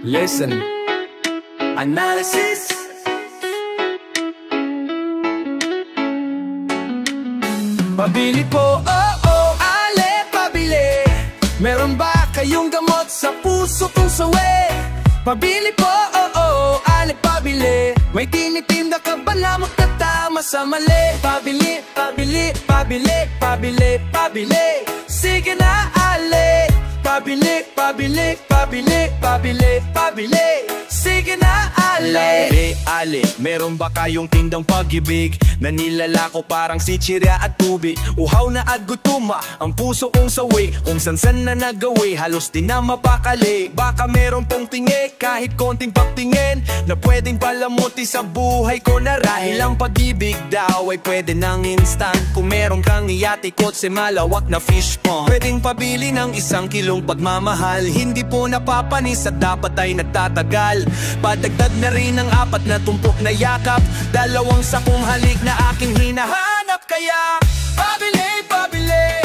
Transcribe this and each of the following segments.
Listen. Analysis. Pabili po, ale, pabili. Meron ba kayong gamot sa puso kong sawi? Pabili po, ale, pabili. May tinitinda ka ba lamang na tama sa mali? Pabili, pabili, pabili, pabili, pabili. Sige na, ale. Pabili, pabili, pabili, pabili, pabili. Sige na, ale. Ale, meron ba kayong tindang pag-ibig na nilalako parang si Chirya at Tubi? Uhaw na at gutuma ang puso kong sawi. Kung san-san na nagawi, halos di na mapakali. Baka meron pong tingi, kahit konting pagtingin, na pwedeng palamuti sa buhay ko na rahil ang pag-ibig daw ay pwede ng instant. Kung meron kang iyatikot sa malawak na fish pond, pwedeng pabili ng 1 kilong pagmamahal. Hindi po napapanis at dapat ay nagtatagal. Padagdag na rin ang 4 na tumpok na yakap, 2 sakong halik na aking hinahanap. Kaya pabili, pabili.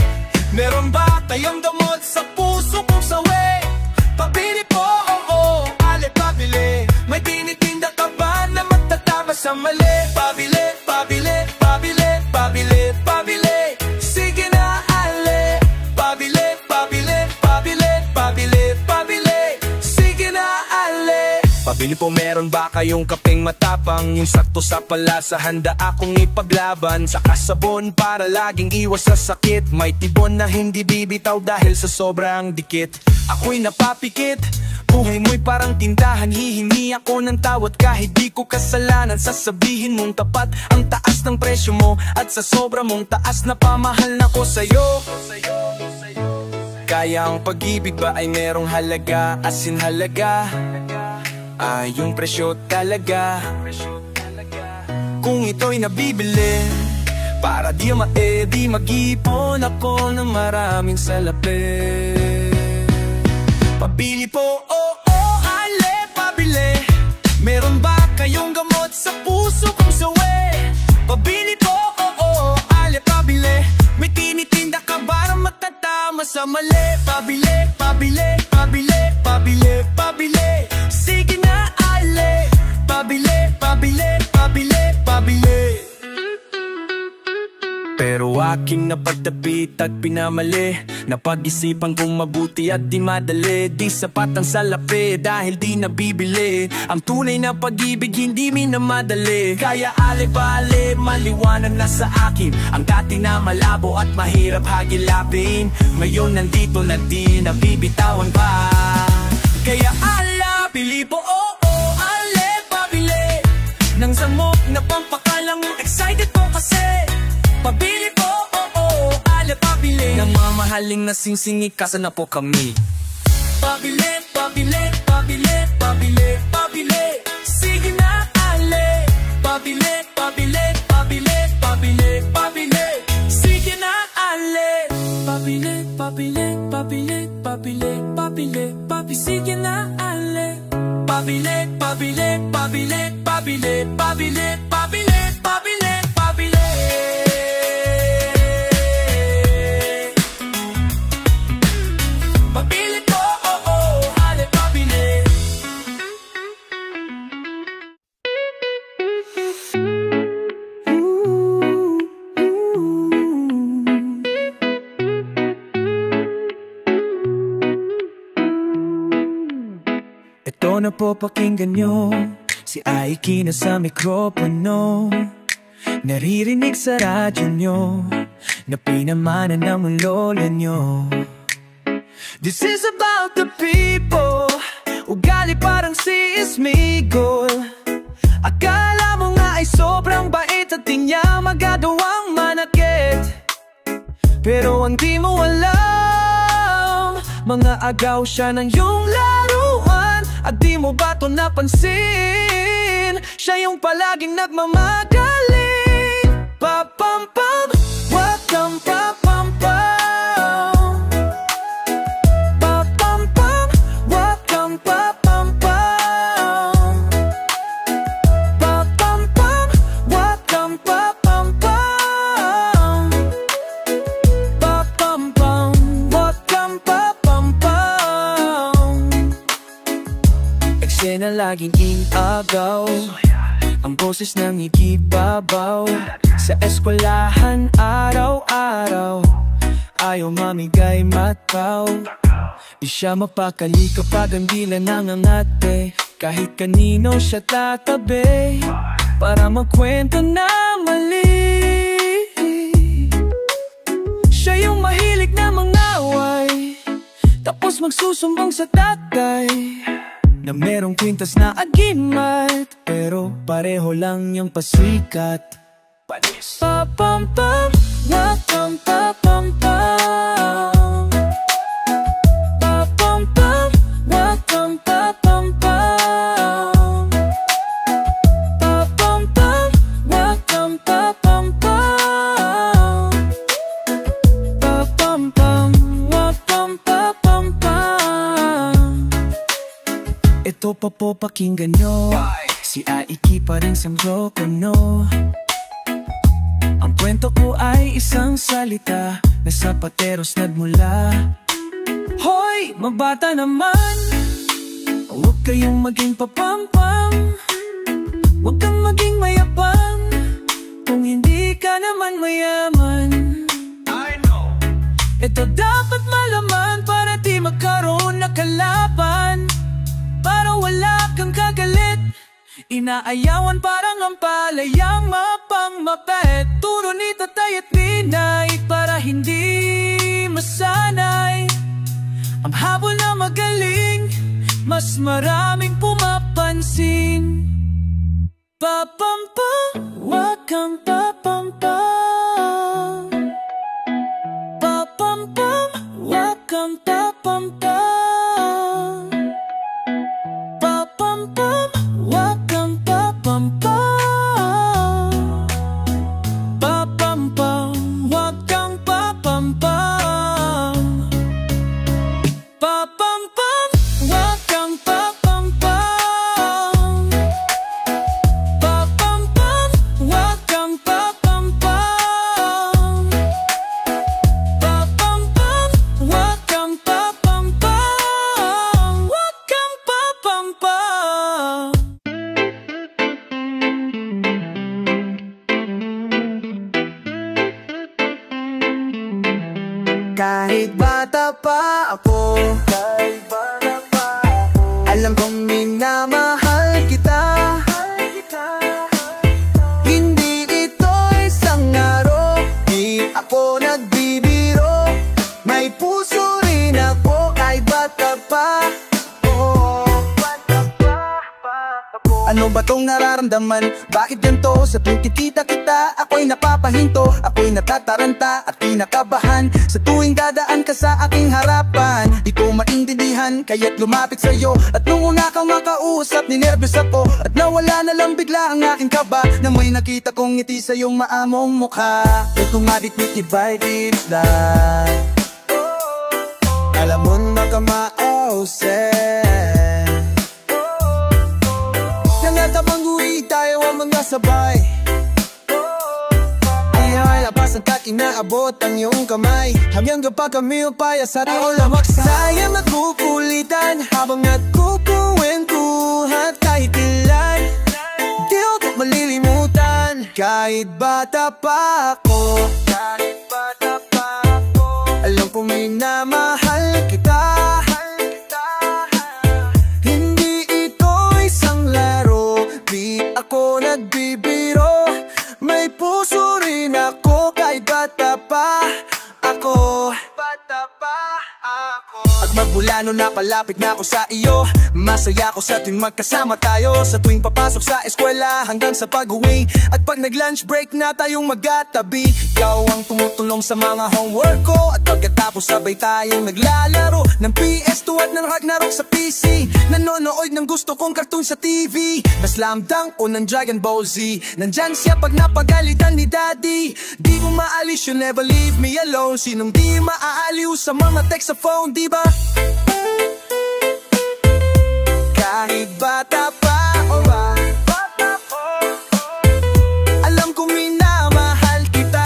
Meron ba tayong damot sa puso kong sawi? Pabili po, ale, pabili. May tinitinda ka ba na matatama sa mali? Pabili, pabili, pabili, pabili, pabili. Sige na, ale. Pabili, pabili, pabili, pabili, pabili. Sige na, ale. Pabili po, meron ba kayong kapeng matapang? Yung sakto sa palasa, handa akong ipaglaban. Saka sabon para laging iwas sa sakit. May tibon na hindi bibitaw dahil sa sobrang dikit. Ako'y napapikit, buhay mo'y parang tindahan. Hihingi ako ng tawad kahit di ko kasalanan. Sasabihin mong tapat ang taas ng presyo mo, at sa sobra mong taas na pamahal na ko sa'yo. Kaya ang pag-ibig ba ay merong halaga, as in halaga ay yung presyo talaga. Kung ito'y nabibili para di mag-ipon ako ng maraming salapi. Pabili po, ale, pabili. Meron ba kayong gamot sa puso kong sawi? Pabili po, ale, pabili. May tinitinda ka ba na matatama sa mali? Pabili, pabili, pabili, pabili, pabili. Sige na, ale. Pabili, pabili, pabili, pabili. Pero aking napagdapit at pinamali, napag-isipan kong mabuti at di madali. Di sapat ang salapi dahil di nabibili. Ang tunay na pag-ibig hindi minamadali. Kaya ale-bale, maliwanag na sa akin ang dati na malabo at mahirap hagilapin. Ngayon nandito na di nabibitawan pa. Kaya ala, pili po, ale, pabili. Nang samok na pampakalang excited po kasi. Pabili po, ale, pabili. Nang mamahaling nasingsingi kasa na po kami. Pabili, pabili, pabili, pabili, pabili. Sige na, ale. Pabili, pabili, pabili, pabili, pabili. Sige na, ale. Pabili, pabili, pabili, pabili, pabili, pabili. Sige na, ale. Pabili, pabili, pabili, pabili, pabili, pabili, pabili, pabili. Pabili po, ale, pabili. Ito na po, pakinggan nyo si Aiki na sa mikropono. Naririnig sa radyo nyo na pinamana ng lola nyo. This is about the people. Ugali parang si Ismigol. Akala mo nga ay sobrang bait at di niya magagawang manakit. Pero ang di mo alam, mga agaw siya ng iyong laruan. At di mo ba to napansin? Siya yung palaging nagmamagaling. Pa-pam-pam, wag-pam, pa-pam-pam. Pa-pam-pam, wag-pam, pa-pam-pam. Pa-pam-pam, wag-pam, pa-pam-pam. Pa-pam-pam, wag-pam, pa-pam-pam. na laging inagaw, ang boses ng ikibabaw. Sa eskwelahan araw-araw, ayaw mamigay mataw. Di siya mapakali kapag ang dila nangangate, kahit kanino siya tatabi para magkwento na mali. Siya yung mahilig na mangaway, tapos magsusumbong sa tatay na merong kwintas na agimat, pero pareho lang yung pasikat. Panis. Pa-pam-pam, wa-pam-pa-pam-pam. Pa-pam-pam, wa-pam-pa-pam-pam. Pa-pam-pam, wa-pam-pa-pam-pam. Pa-pam-pam, wa-pam-pa-pam-pam. Ito pa po pakinggan nyo, si Aiki pa rin siyang Rokono. Ang kwento ko ay isang salita na sa pateros nagmula. Hoy, mabata naman, huwag kayong maging papampam. Huwag kang maging mayabang kung hindi ka naman mayaman. I know. Ito dapat malaman para di magkaroon na kalaban, para wala kang kagalit. Inaayawan parang ang palayang mapangmapet. Turo ni tatay at ninay para hindi masanay. Ang habol na magaling, mas maraming pumapansin. Papampam, wag kang papampam. Papampam, wag kang papampam. Papampam, wag kang papampam. Papampam, wag kang papampam. Papampam, wag kang papampam. Papampam, wag kang papampam. Papampam, wag kang papampam. Wag kang papampam. Kahit bata pa ako, alam kong minamahal kita. Hindi ito isang laro, di ako nagbibiro. May puso rin ako kahit bata pa. Ano ba tong nararamdaman? Bakit ganito? Sa tuwing kitita kita, ako'y napapahinto. Ako'y natataranta at kinakabahan sa tuwing dadaan ka sa aking harapan. Di ko maintindihan, kaya't lumapit sa'yo. At nung una kang makausap, ninervyos ako. At nawala na lang bigla ang aking kaba na may nakita kong ngiti sa iyong maamong mukha. Ito nga divided life. Alam mo na ka mausap. Nangatabangui tayo ang mga sabay. Ay labas ang taking naabot ang iyong kamay. Hanggang kapag kami upaya sa rin lamaksa. Sayang nagkukulitan habang nagkukuwentuhan. Kahit ilan, di ko malilimutan. Kahit bata pa ako, kahit bata pa ako, alam ko minamahal kita. Ako nagbibiro, may puso rin ako kahit bata pa ako. At magmula nung napalapit na ako sa iyo, masaya ako sa tuwing magkasama tayo. Sa tuwing papasok sa eskwela hanggang sa pag-uwi. At pag nag-lunch break na tayong magkatabi, ikaw ang tumutulong sa mga homework ko. At pagkatapos sabay tayong naglalaro ng PS2 at ng Ragnarok sa PC. Nanonood ng gusto kong cartoon sa TV, na Slam Dunk o ng Dragon Ball Z. Nandyan siya pag napagalitan ni Daddy. Di mo maalis, you never leave me alone. Sinong di maaaliw sa mga text sa phone, di ba? Kahit bata pa o ba, alam kong minamahal kita.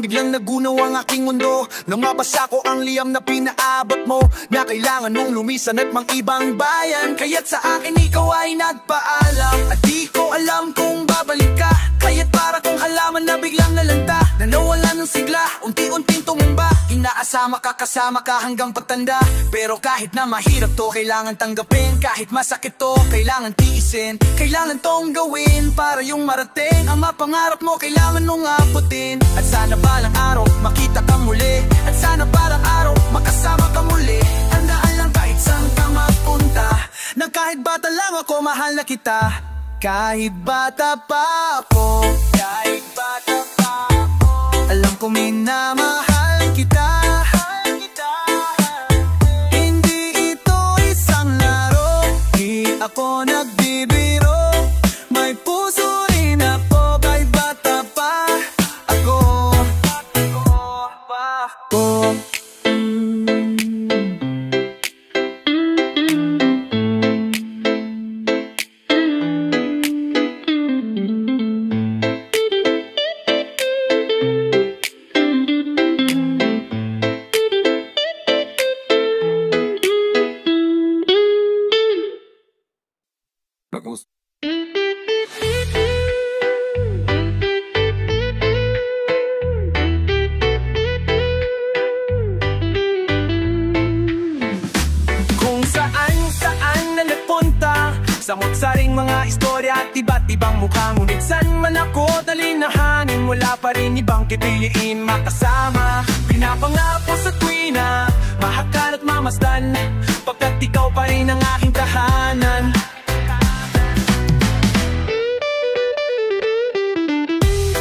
nang biglang nagunaw ang aking mundo. Nang mabasa ko ang liyam na pinaabot mo, na kailangan mong lumisan at mang ibang bayan. Kaya't sa akin ikaw ay nagpaalam, at di ko alam kung babalik ka. Kaya't para kong halaman na biglang nalanta, na nawala ng sigla, unti-unting tumumba. Inaasama ka, kasama ka hanggang pagtanda. Pero kahit na mahirap to, kailangan tanggapin. Kahit masakit to, kailangan tiisin. Kailangan tong gawin para yung marating ang mapangarap mo, kailangan nung abutin. At sana balang araw makita ka muli, at sana balang araw makasama ka muli. Handaan lang kahit saan ka mapunta, na kahit bata lang ako, mahal na kita. Kahit bata pa ako, kahit bata pa ako, alam ko minamahal kita. Hindi ito isang laro, di ako nagbibiro. May puso rin ako, kahit bata pa ako. Kung saan na nagpunta, samot-saring mga istorya at iba't ibang mukha. Ngunit saan man ako dalinahanin, wala pa rin ibang pipiliin makasama. Pinapangako sa tuwina, mahakal at mamasdan, pagkat ikaw pa rin ang aking tahanan.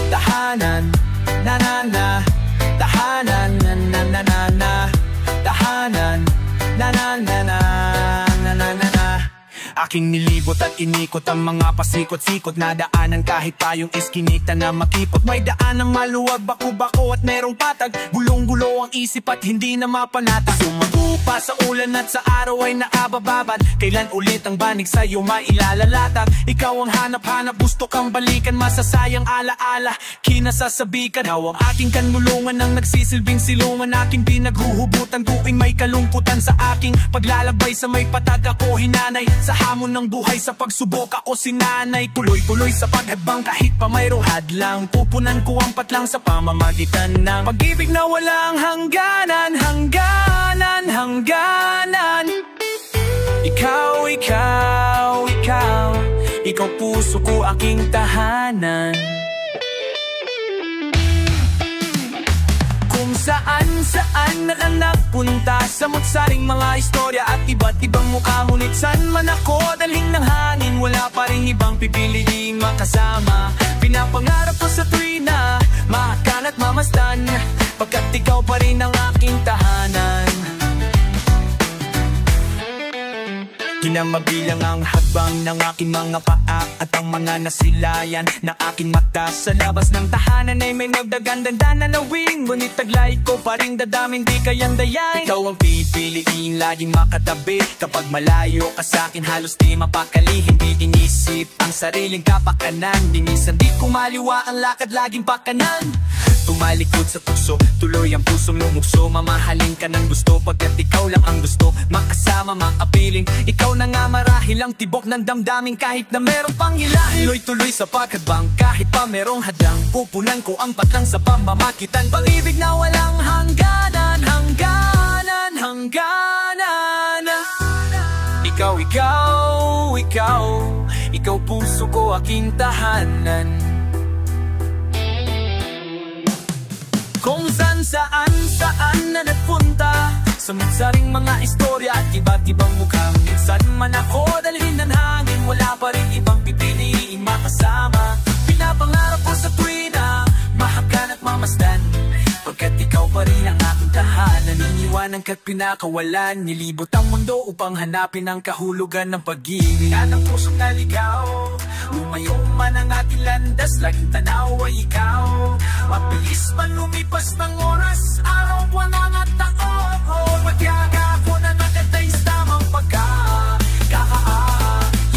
Tahanan, na na na, tahanan, na na na na na, tahanan, na na na na, na na na na. Aking nilibot at inikot ang mga pasikot-sikot na daanan, kahit pa yung iskinita na makipot. May daan ng maluwag, bako-bako at merong patag, gulong-gulo ang isip at hindi na mapanatag. Sumagupa sa ulan at sa araw ay naabababad, kailan ulit ang banig sa'yo mailalalatag? Ikaw ang hanap-hanap, gusto kang balikan, masasayang alaala, kinasasabi ka daw. Ang aking kanlulungan ang nagsisilbing silungan, aking pinaghuhubutan tuwing may kalungkutan. Sa aking paglalabay sa may patag ako hinanay, sa hamon ng buhay sa pagsubok ako sinanay. Tuloy-tuloy sa paghadbang kahit pa mayroong hadlang, pupunan ko ang patlang sa pamamagitan ng pag-ibig na walang hangganan, hangganan, hangganan. Ikaw, ikaw, ikaw, ikaw puso ko, aking tahanan. Kung saan na lang nagpunta, samot-saring mga istorya at iba't ibang mukha. Ngunit saan man ako daling ng hangin, wala pa rin ibang pipiliin makasama. Pinapangarap ko sa tuwina, mahakal at mamasdan, pagkat ikaw pa rin ang aking tahanan. Kinamabilang ang hakbang ng aking mga paa at ang mga nasilayan na aking mata. Sa labas ng tahanan ay may nagdagandanda na nawing, ngunit taglay ko pa rin dadamin, di kayang dayain. Ikaw ang pipiliin, laging makatabi. Kapag malayo ka sa'kin, halos di mapakali. Hindi inisip ang sariling kapakanan, dinisan di kumaliwa ang lakad, laging pakanan. Tumalikod sa tukso, tuloy ang pusong lumukso. Mamahalin ka ng gusto, pagkat ikaw lang ang gusto makasama, makapiling. Ikaw na nga marahil ang tibok ng damdamin, kahit na merong panghilahin. Tuloy-tuloy sa pagkadbang, kahit pa merong hadlang, pupunan ko ang patlang sa pamamagitan. Pag-ibig na walang hangganan, hangganan, hangganan. Ikaw, ikaw, ikaw, ikaw puso ko, aking tahanan. Kung saan na nagpunta, samot-saring mga istorya at iba't ibang mukha. Minsan man ako dalhin ng hangin, wala pa rin ibang pipiliin makasama. Pinapangarap ko sa tuwina, mahakal at mamasdan, pagkat ikaw pa rin ang aking tahanan. Iniwanan ka't pinakawalan, nilibot ang mundo upang hanapin ang kahulugan ng pag-ibig. At ang pusong naligaw, lumayo man ang ating landas, laging tanaw ay ikaw. Mabilis man lumipas ng oras, araw, buwan at taon, magyaga ako na nagkatays tamang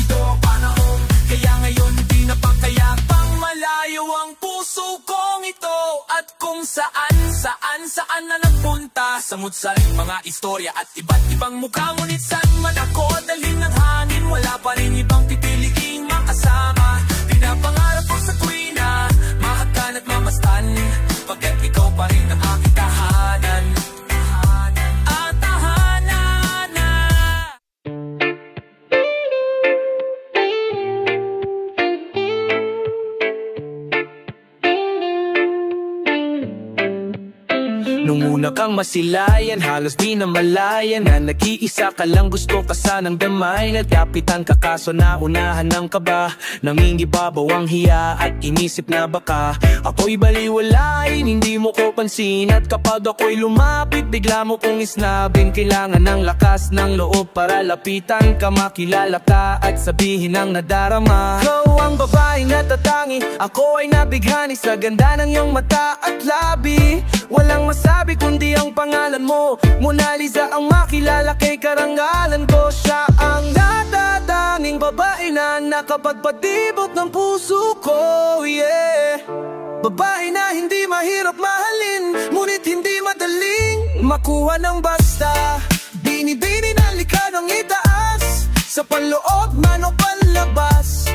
ito ang panahon, kaya ngayon di na pagkayapang malayo ang puso kong ito. At kung saan saan na nagpunta. Samut-saring mga istorya at iba't ibang mukha. Ngunit saan man ako dalhin ng hangin, wala pa rin ibang pipiliing makasama. Pinapangarap ko sa tuwina, mahakan at mamastan, pagkat ikaw pa rin ang aking tahanan. Nung una kang masilayan, halos di na malayan na nag-iisa ka lang, gusto ka sanang damay. Nagkapitan ka kaso naunahan ng kaba, nangingibabaw ang hiya at inisip na baka ako'y baliwalain, hindi mo ko pansin. At kapag ako'y lumapit, bigla mo kong isnabin. Kailangan ng lakas ng loob para lapitan ka, makilala ka at sabihin ang nadarama. Ikaw ang babaeng natatangi, ako ay nabighani sa ganda ng iyong mata at labi. Walang masabi kundi ang pangalan mo, Mona Lisa ang makilala kay karangalan ko. Siya ang natatanging babae na nakapagpatibok ng puso ko, yeah. Babae na hindi mahirap mahalin, ngunit hindi madaling makuha ng basta. Binibini na likha ng itaas, sa panloob man o panlabas.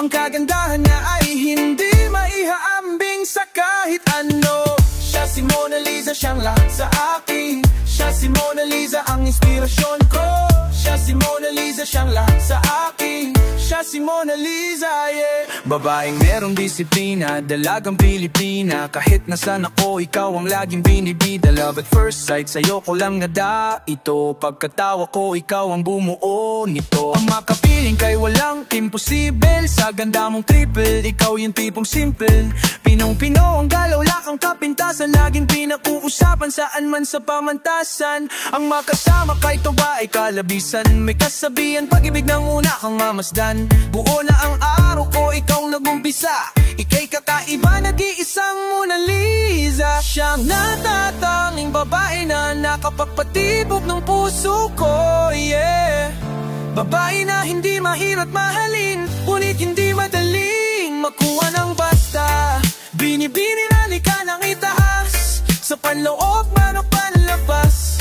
Ang kagandahan niya ay hindi maihaambing sa kahit ano. Siya si Mona Lisa, siyang lahat sa akin. Siya si Mona Lisa, ang inspirasyon ko. Siya si Mona Lisa, siyang lahat sa akin. Siya si Mona Lisa, yeah. Babaeng merong disiplina, dalagang Pilipina. Kahit nasan ako, ikaw ang laging binibida. Love at first sight, sa'yo ko lang nada ito. Pagkatawa ko, ikaw ang bumuo nito. Ang makapiling kay walang imposible. Sa ganda mong triple, ikaw yung tipong simple. Pinong-pino ang galaw, lakang kapintasan. Laging pinag-uusapan saan man sa pamantasan. Ang makasama kay tuwa ay kalabisan. May kasabihan, pag-ibig ng una kang mamasdan. Buo na ang araw ko, ikaw nag-umpisa. Ika'y kakaiba, nag-iisang Mona Lisa. Siyang natatanging babae na nakapagpatibok ng puso ko, yeah. Babae na hindi mahirap mahalin, ngunit hindi madaling makuha ng basta. Binibini na likha ng itaas, sa panloob man o panlabas.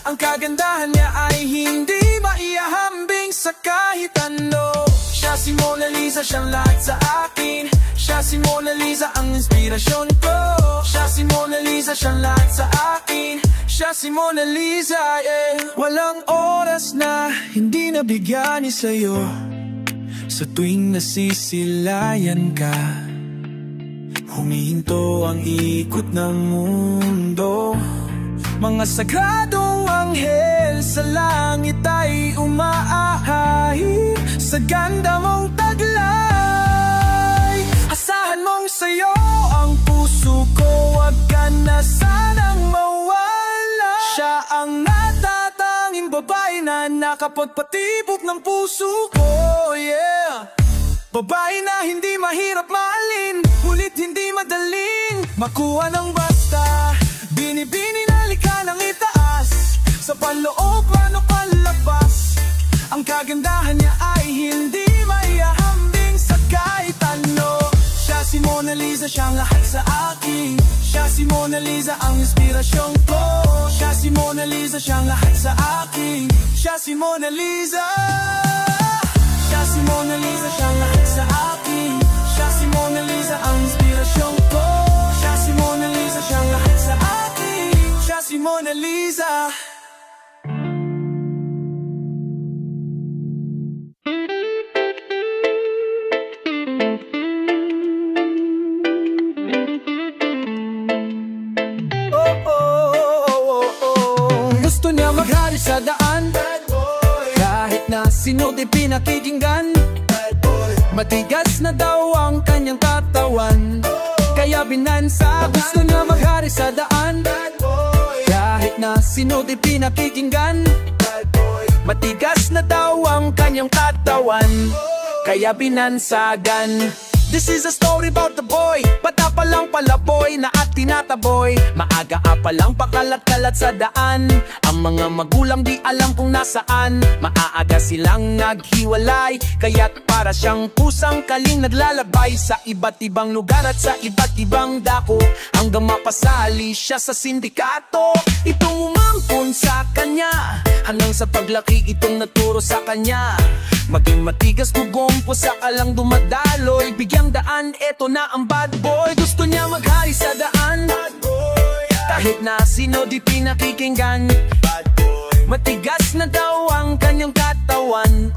Ang kagandahan niya ay hindi maihahambing sa kahit ano. Siya si Mona Lisa, siyang lahat sa akin. Siya si Mona Lisa, ang inspirasyon ko. Siya si Mona Lisa, siyang lahat sa akin. Siya si Mona Lisa, yeah. Walang oras na hindi nabigyan ni sa'yo. Sa tuwing nasisilayan ka, humihinto ang ikot ng mundo. Mga sagradong anghel sa langit ay umaahay sa ganda mong taglay. Asahan mong sa'yo ang puso ko, wag ka na sanang mawala. Siya ang natatanging babae na nakapagpatibok ng puso ko, yeah. Babae na hindi mahirap mahalin, ngunit hindi madaling makuha ng basta. Binibini na likha ng itaas, sa panloob man o palabas. Ang kagandahan niya ay hindi maihahambing sa kahit ano. Siya si Mona Lisa, siyang lahat sa akin. Siya si Mona Lisa, ang inspirasyon ko. Siya si Mona Lisa, siyang lahat sa akin. Siya si Mona Lisa. Siya si Mona Lisa, siyang lahat sa akin. Siya si Mona Lisa, ang inspirasyon ko. Siya si Mona Lisa, siyang lahat sa akin. Siya si Mona Lisa. Gusto niya maghari sa daan, kahit na sino di pinakikinggan. Matigas na daw ang kanyang katawan, kaya binansa. Gusto niya maghari sa daan, kahit na sino di pinakikinggan. Matigas na daw ang kanyang katawan, kaya binansagan. This is a story about the boy. Bata pa lang pala boy na at tinataboy. Maaga pa lang pakalat-kalat sa daan. Ang mga magulang di alam kung nasaan. Maaga silang naghiwalay, kaya't para siyang pusang kaling naglalabay sa iba't ibang lugar at sa iba't ibang dako, hanggang mapasali siya sa sindikato. Itong umampon sa kanya, hanggang sa paglaki itong naturo sa kanya. Maging matigas gugompo sa kalang dumadaloy. Bigyang daan, eto na ang bad boy. Gusto niya maghari sa daan, bad boy. Kahit na sino di pinakikinggan, bad boy. Matigas na daw ang kanyang katawan,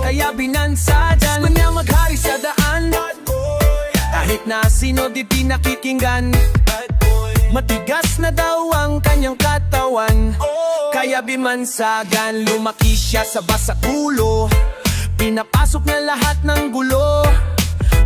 kaya binansa dyan. Gusto niya maghari sa daan, bad boy. Kahit na sino di pinakikinggan, bad boy. Matigas na daw ang kanyang katawan, kaya bimansagan. Lumaki siya sa basakulo, pinapasok na lahat ng gulo.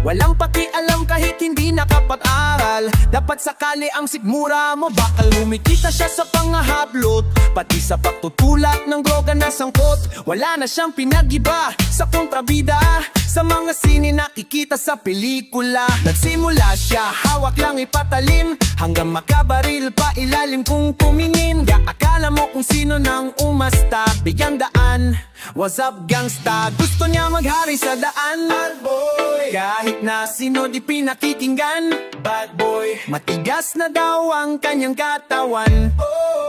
Walang pakialam kahit hindi nakapag-aral. Dapat sakali ang sigmura mo, bakal humikita siya sa pangahablot. Pati sa pagtutulak ng droga na sangkot. Wala na siyang pinag-iba sa kontrabida, sa mga sine nakikita sa pelikula. Nagsimula siya, hawak lang ipatalim, hanggang makabaril pa ilalim kung tumingin. Akala mo kung sino nang umasta. Bigyang daan, what's up gangsta? Gusto niya maghari sa daan, bad boy. Kahit na sino di pinakikinggan, bad boy. Matigas na daw ang kanyang katawan,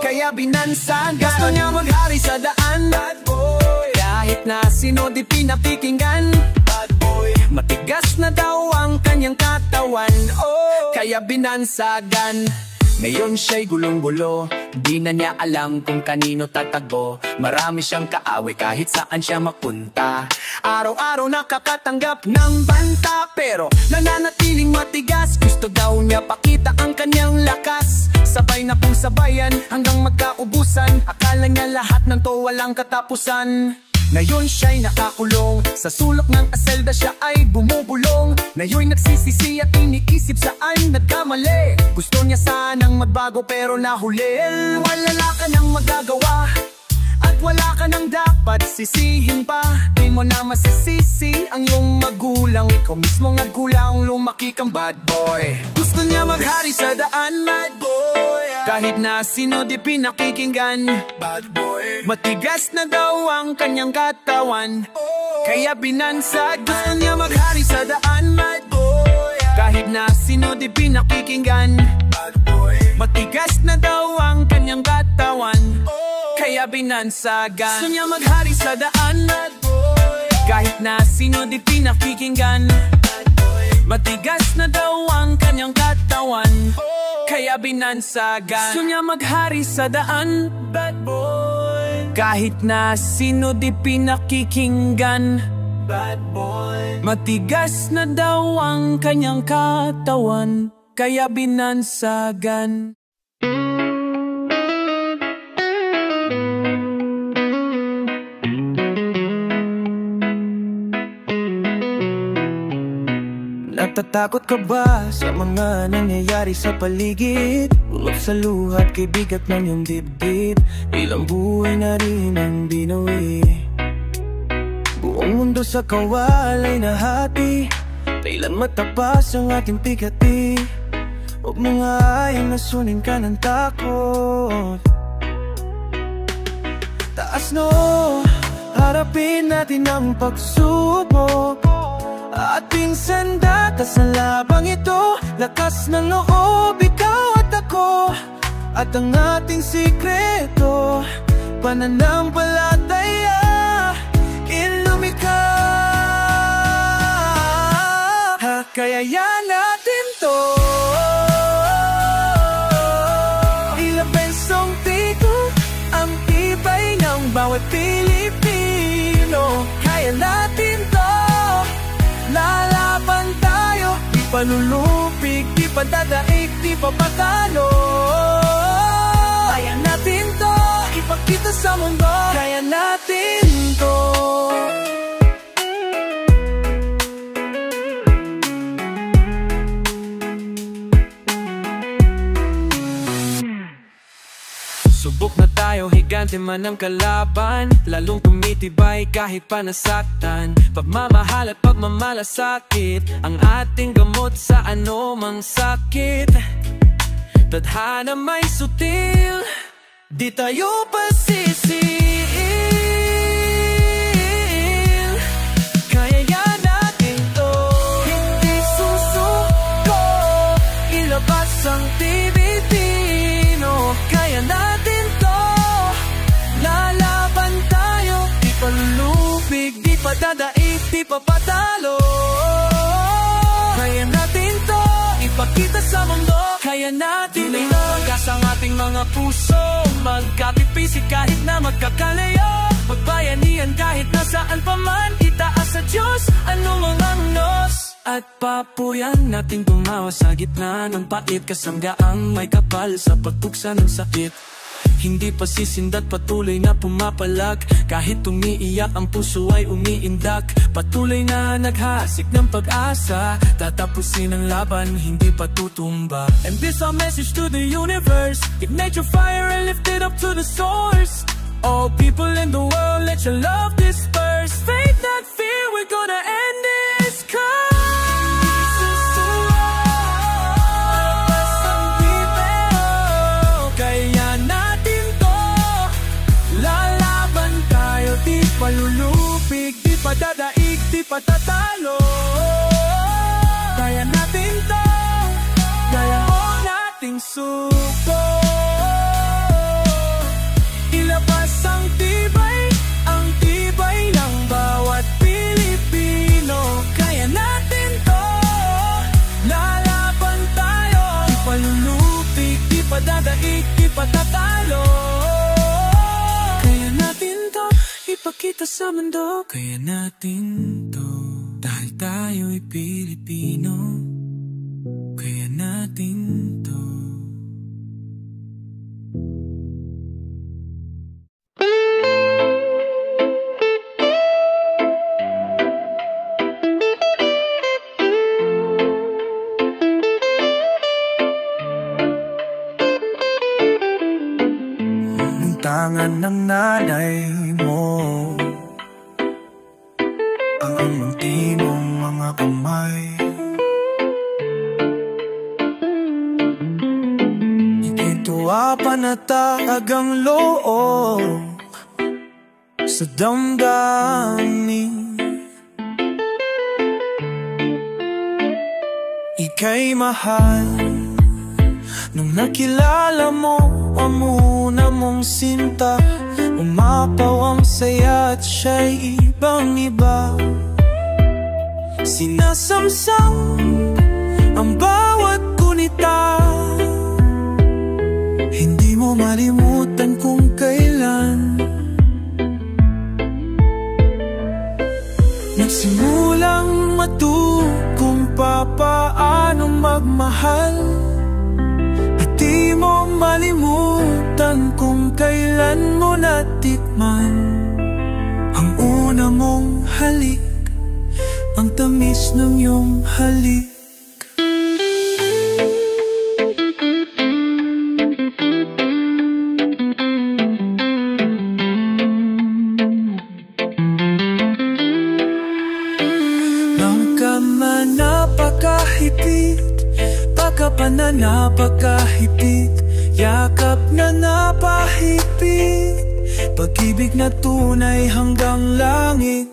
kaya binansagan. Gusto niya maghari sa daan, bad boy. Kahit na sino di pinakikinggan, bad boy. Matigas na daw ang kanyang katawan, kaya binansagan. Ngayon siya'y gulong-gulo, di na niya alam kung kanino tatago. Marami siyang kaaway kahit saan siya mapunta. Araw-araw nakakatanggap ng banta, pero nananatiling matigas. Gusto daw niya pakita ang kanyang lakas. Sabay na kung sabayan hanggang magkaubusan. Akala niya lahat ng to walang katapusan. Ngayon siya'y nakakulong, sa sulok ng aselda siya ay bumubulong. Ngayon nagsisisi at iniisip saan nagkamali. Gusto niya sanang magbago pero nahuli. Wala ka nang magagawa at wala ka nang dapat sisihin pa. Di mo na masisisi ang iyong magulang. Ikaw mismo nagkulang, lumaki kang bad boy. Gusto niya maghari sa daan, bad boy. Kahit na sino di pinakikinggan, bad boy. Matigas na daw ang kanyang katawan, kaya binansag. Gusto niya maghari sa daan, bad boy. Kahit na sino di pinakikinggan, bad boy. Matigas na daw ang kanyang katawan, kaya binansagan. Gusto niya maghari sa daan, bad boy. Kahit na sino di pinakikinggan, bad boy. Matigas na daw ang kanyang katawan, kaya binansagan. Gusto niya maghari sa daan, bad boy. Kahit na sino di pinakikinggan, bad boy. Matigas na daw ang kanyang katawan, kaya binansagan. Natatakot ka ba sa mga nangyayari sa paligid? Bulok sa luhat kay bigat ng iyong dibdib. Ilang buhay na rin ang binawi. Buong mundo sa kawalay na hati. Kailan matapas ang ating pikati? Huwag mo nga ayang nasunin ka ng takot. Taas no, harapin natin ang pagsubok. At pinsan data sa labang ito. Lakas ng loob, ikaw at ako. At ang ating sikreto, pananampalataya, ilumika. Kayayan natin to. Ilang bensong tito, ang tibay ng bawat Pilipino. Kaya natin to. Lalaban tayo, di panulupig, di padadaig, di papatalo. Kaya natin to, ipakita sa mundo. Kaya natin to. Subok na tayo, higan Kampante man ang kalaban, lalong tumitibay kahit pa nasaktan. Pagmamahal at pagmamalasakit ang ating gamot sa anumang sakit. Tadhana may sutil, di tayo pasisiil. Kaya yan natin to, hindi susuko. Ilabas ang Pilipino, kaya natin to. Lalaban tayo, di palulupig, di padadaig, di papatalo. Kaya natin to, ipakita sa mundo. Kaya natin ito, pagkas ang ating mga puso, magkatipisi kahit na magkakalayo. Magbayanihan kahit nasaan pa man, itaas sa Diyos, anumang angnos. At papuyan natin tumawa sa gitna ng pait, kasanggaang may kapal sa pagtuksa ng sakit. Hindi pa sisindat, patuloy na pumapalag. Kahit umiiyak, ang puso ay umiindak. Patuloy na naghasik ng pag-asa, tatapusin ang laban, hindi pa tutumba. And this our message to the universe, ignite your fire and lift it up to the source. All people in the world, let your love disperse. Faith, not fear, we're gonna end this curse. Di palulupig, di padadaig, di patatalo. Kaya natin to, kaya mo nating suko. Ilabas ang tibay ng bawat Pilipino. Kaya natin to, lalaban tayo. Di palulupig, di padadaig, di patatalo. Ipakita sa mundo, kaya natin to. Dahil tayo'y Pilipino, kaya natin to. Ng tangan ng nanay mo, ang munti mong mga kamay, ikituwa panatag ang loob sa damdamin. Ika'y mahal nung nakilala mo ang una mong sinta. Umapaw ang saya at siya'y ibang-iba. Sinasamsam ang bawat gunita, hindi mo malimutan kung kailan nagsimulang kung papaano magmahal. At di mo malimutan kung kailan mo natikman ang una mong halik, ang tamis ng iyong halik. Napakahigpit, pagkapan na napakahigpit, yakap na napahigpit, pag-ibig na tunay hanggang langit.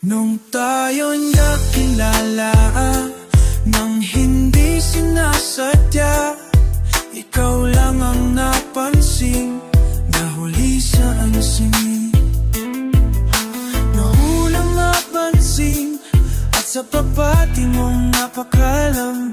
Nung tayo'y nakilala, nang hindi sinasadya, ikaw lang ang napansin, nahuli sa ansin. Nahulang napansin, at sa pabati mong napakalam,